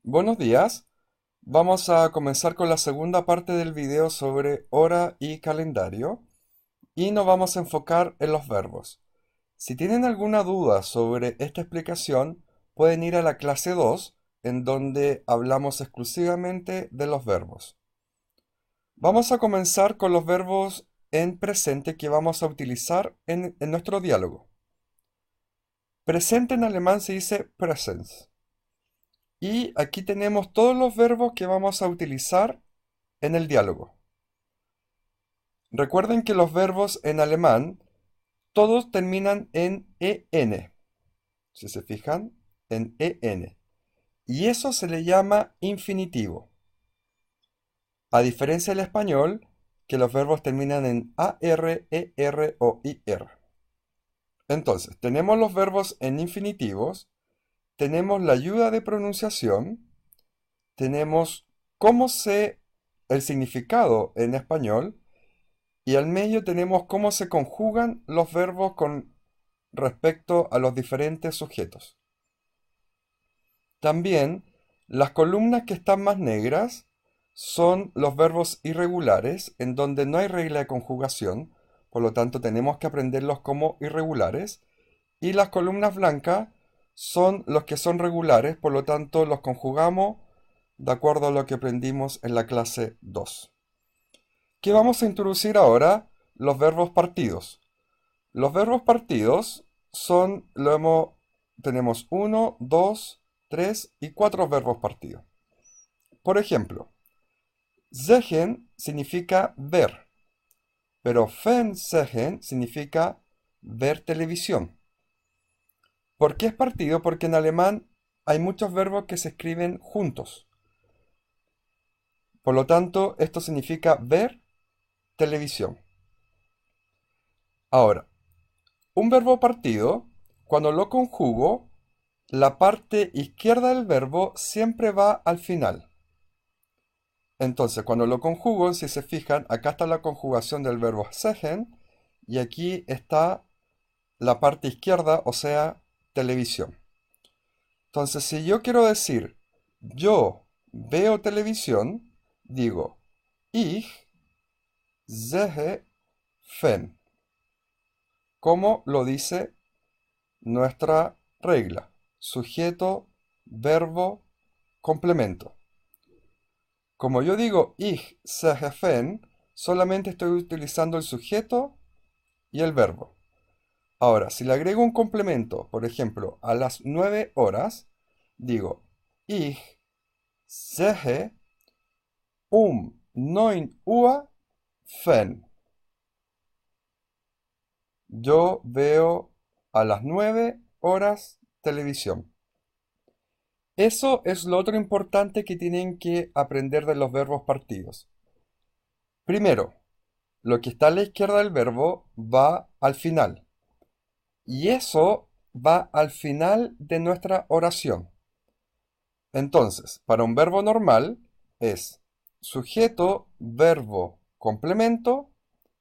Buenos días. Vamos a comenzar con la segunda parte del video sobre hora y calendario y nos vamos a enfocar en los verbos. Si tienen alguna duda sobre esta explicación, pueden ir a la clase 2, en donde hablamos exclusivamente de los verbos. Vamos a comenzar con los verbos en presente que vamos a utilizar en nuestro diálogo. Presente en alemán se dice Präsens. Y aquí tenemos todos los verbos que vamos a utilizar en el diálogo. Recuerden que los verbos en alemán todos terminan en en. Si se fijan, en en. Y eso se le llama infinitivo. A diferencia del español, que los verbos terminan en ar, er o ir. Entonces, tenemos los verbos en infinitivos, tenemos la ayuda de pronunciación, tenemos el significado en español, y al medio tenemos cómo se conjugan los verbos con respecto a los diferentes sujetos. También, las columnas que están más negras son los verbos irregulares, en donde no hay regla de conjugación, por lo tanto tenemos que aprenderlos como irregulares. Y las columnas blancas son los que son regulares, por lo tanto los conjugamos de acuerdo a lo que aprendimos en la clase 2. ¿Qué vamos a introducir ahora? Los verbos partidos. Los verbos partidos tenemos uno, dos, tres y cuatro verbos partidos. Por ejemplo, sehen significa ver, pero Fernsehen significa ver televisión. ¿Por qué es partido? Porque en alemán hay muchos verbos que se escriben juntos. Por lo tanto, esto significa ver televisión. Ahora, un verbo partido, cuando lo conjugo, la parte izquierda del verbo siempre va al final. Entonces, cuando lo conjugo, si se fijan, acá está la conjugación del verbo sehen y aquí está la parte izquierda, o sea, televisión. Entonces, si yo quiero decir yo veo televisión, digo ich sehe Fernsehen, como lo dice nuestra regla: sujeto, verbo, complemento. Como yo digo ich sehe Fernsehen, solamente estoy utilizando el sujeto y el verbo. Ahora, si le agrego un complemento, por ejemplo, a las 9 horas, digo ich sehe 9 Uhr Fernsehen. Yo veo a las 9 horas televisión. Eso es lo otro importante que tienen que aprender de los verbos partidos. Primero, lo que está a la izquierda del verbo va al final. Y eso va al final de nuestra oración. Entonces, para un verbo normal es sujeto, verbo, complemento,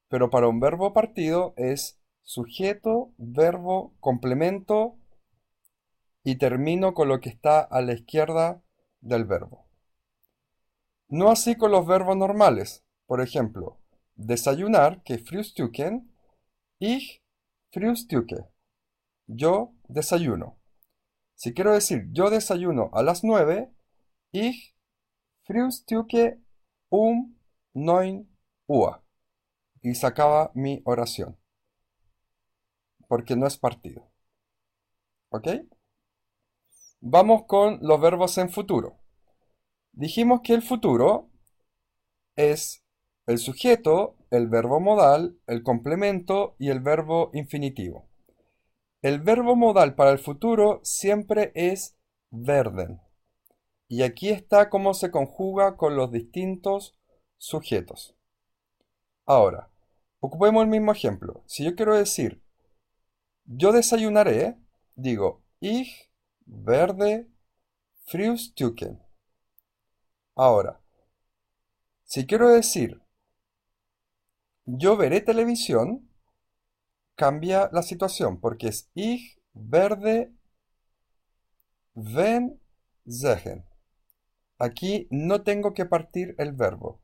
pero para un verbo partido es sujeto, verbo, complemento y termino con lo que está a la izquierda del verbo. No así con los verbos normales. Por ejemplo, desayunar, que es frühstücken, ich frühstücke. Yo desayuno. Si quiero decir yo desayuno a las 9, ich frühstücke 9 Uhr. Y se acaba mi oración, porque no es partido. ¿Ok? Vamos con los verbos en futuro. Dijimos que el futuro es el sujeto, el verbo modal, el complemento y el verbo infinitivo. El verbo modal para el futuro siempre es werden. Y aquí está cómo se conjuga con los distintos sujetos. Ahora, ocupemos el mismo ejemplo. Si yo quiero decir yo desayunaré, digo ich werde frühstücken. Ahora, si quiero decir yo veré televisión, cambia la situación porque es ich werde wenn sehen. aquí no tengo que partir el verbo.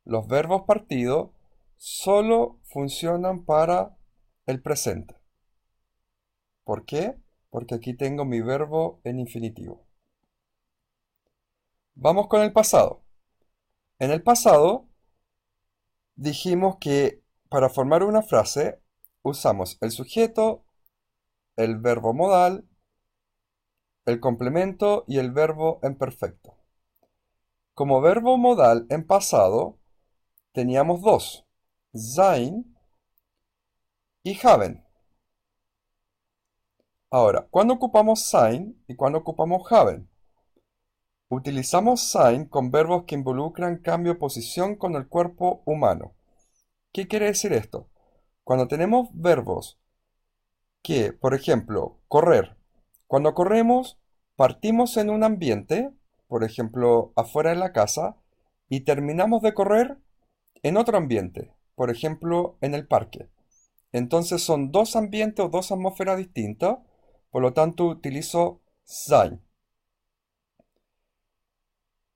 Los verbos partidos solo funcionan para el presente. ¿Por qué? Porque aquí tengo mi verbo en infinitivo. Vamos con el pasado. En el pasado dijimos que para formar una frase usamos el sujeto, el verbo modal, el complemento y el verbo en perfecto. Como verbo modal en pasado teníamos dos, sein y haben. Ahora, ¿cuándo ocupamos sein y cuándo ocupamos haben? Utilizamos sein con verbos que involucran cambio de posición con el cuerpo humano. ¿Qué quiere decir esto? Cuando tenemos verbos que, por ejemplo, correr. Cuando corremos, partimos en un ambiente, por ejemplo, afuera de la casa, y terminamos de correr en otro ambiente, por ejemplo, en el parque. Entonces son dos ambientes o dos atmósferas distintas, por lo tanto utilizo sein.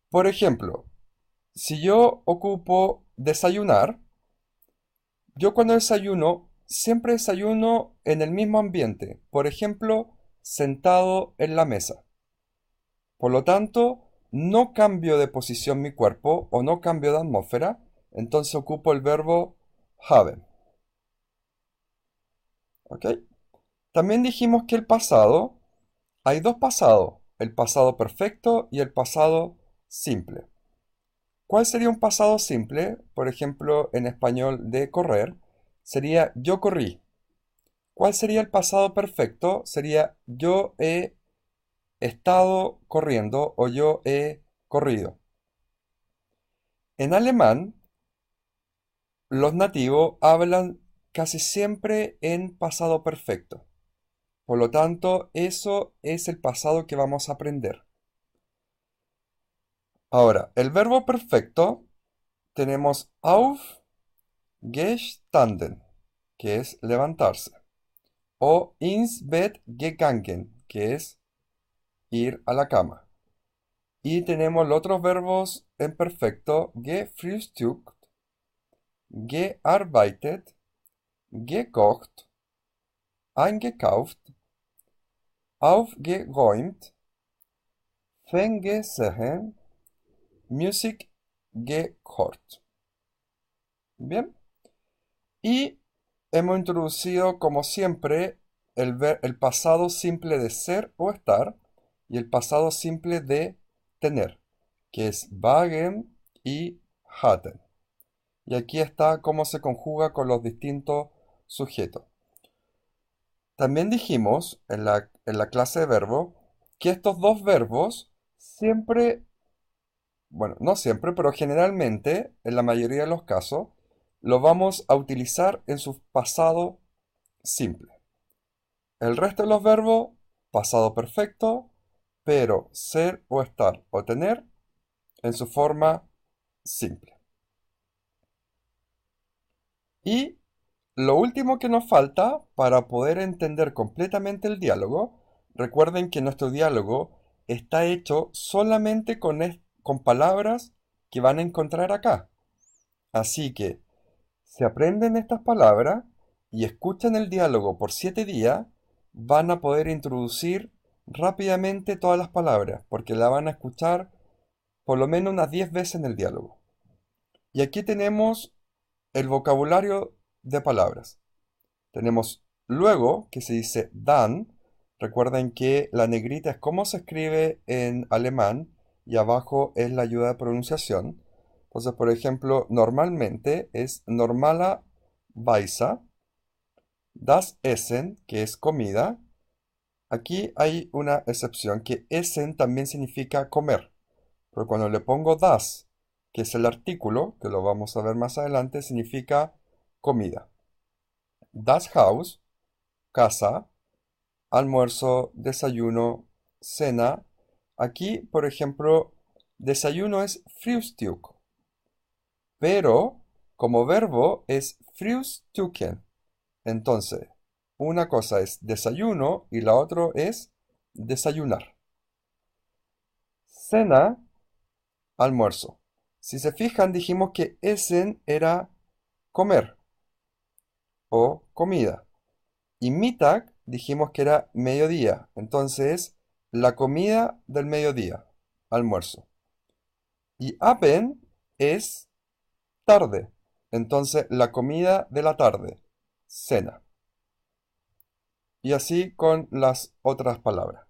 Por ejemplo, si yo ocupo desayunar, yo cuando desayuno, siempre desayuno en el mismo ambiente, por ejemplo, sentado en la mesa. Por lo tanto, no cambio de posición mi cuerpo o no cambio de atmósfera, entonces ocupo el verbo haben. ¿Ok? También dijimos que el pasado, hay dos pasados, el pasado perfecto y el pasado simple. ¿Cuál sería un pasado simple? Por ejemplo, en español de correr, sería yo corrí. ¿Cuál sería el pasado perfecto? Sería yo he estado corriendo o yo he corrido. En alemán, los nativos hablan casi siempre en pasado perfecto. Por lo tanto, eso es el pasado que vamos a aprender. Ahora, el verbo perfecto tenemos aufgestanden, que es levantarse, o ins Bett gegangen, que es ir a la cama. Y tenemos los otros verbos en perfecto, gefrühstückt, gearbeitet, gekocht, eingekauft, aufgeräumt, Ferngesehen, Music gehört. Bien. Y hemos introducido, como siempre, el pasado simple de ser o estar y el pasado simple de tener, que es wagen y hatten. Y aquí está cómo se conjuga con los distintos sujetos. También dijimos en la clase de verbo que estos dos verbos siempre, bueno, no siempre, pero generalmente, en la mayoría de los casos, lo vamos a utilizar en su pasado simple. El resto de los verbos, pasado perfecto, pero ser o estar o tener en su forma simple. Y lo último que nos falta para poder entender completamente el diálogo, recuerden que nuestro diálogo está hecho solamente con palabras que van a encontrar acá. Así que, si aprenden estas palabras y escuchan el diálogo por 7 días, van a poder introducir rápidamente todas las palabras, porque la van a escuchar por lo menos unas 10 veces en el diálogo. Y aquí tenemos el vocabulario de palabras. Tenemos luego, que se dice dan. Recuerden que la negrita es como se escribe en alemán y abajo es la ayuda de pronunciación. Entonces, por ejemplo, normalmente es normalerweise, das Essen, que es comida. Aquí hay una excepción, que Essen también significa comer. Pero cuando le pongo das, que es el artículo, que lo vamos a ver más adelante, significa comida. Das Haus, casa, almuerzo, desayuno, cena. Aquí, por ejemplo, desayuno es Frühstück, pero como verbo es Frühstücken. Entonces, una cosa es desayuno y la otra es desayunar. Cena, almuerzo. Si se fijan, dijimos que essen era comer o comida. Y Mittag dijimos que era mediodía. Entonces, la comida del mediodía, almuerzo. Y Abend es tarde. Entonces, la comida de la tarde, cena. Y así con las otras palabras.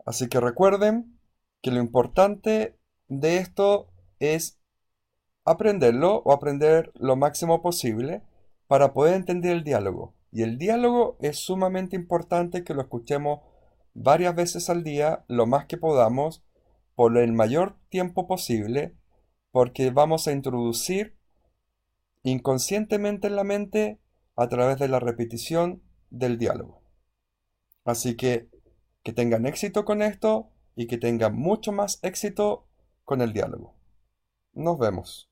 Así que recuerden que lo importante de esto es aprenderlo o aprender lo máximo posible para poder entender el diálogo. Y el diálogo es sumamente importante que lo escuchemos varias veces al día, lo más que podamos, por el mayor tiempo posible, porque vamos a introducir inconscientemente en la mente a través de la repetición del diálogo. Así que tengan éxito con esto y que tengan mucho más éxito con el diálogo. Nos vemos.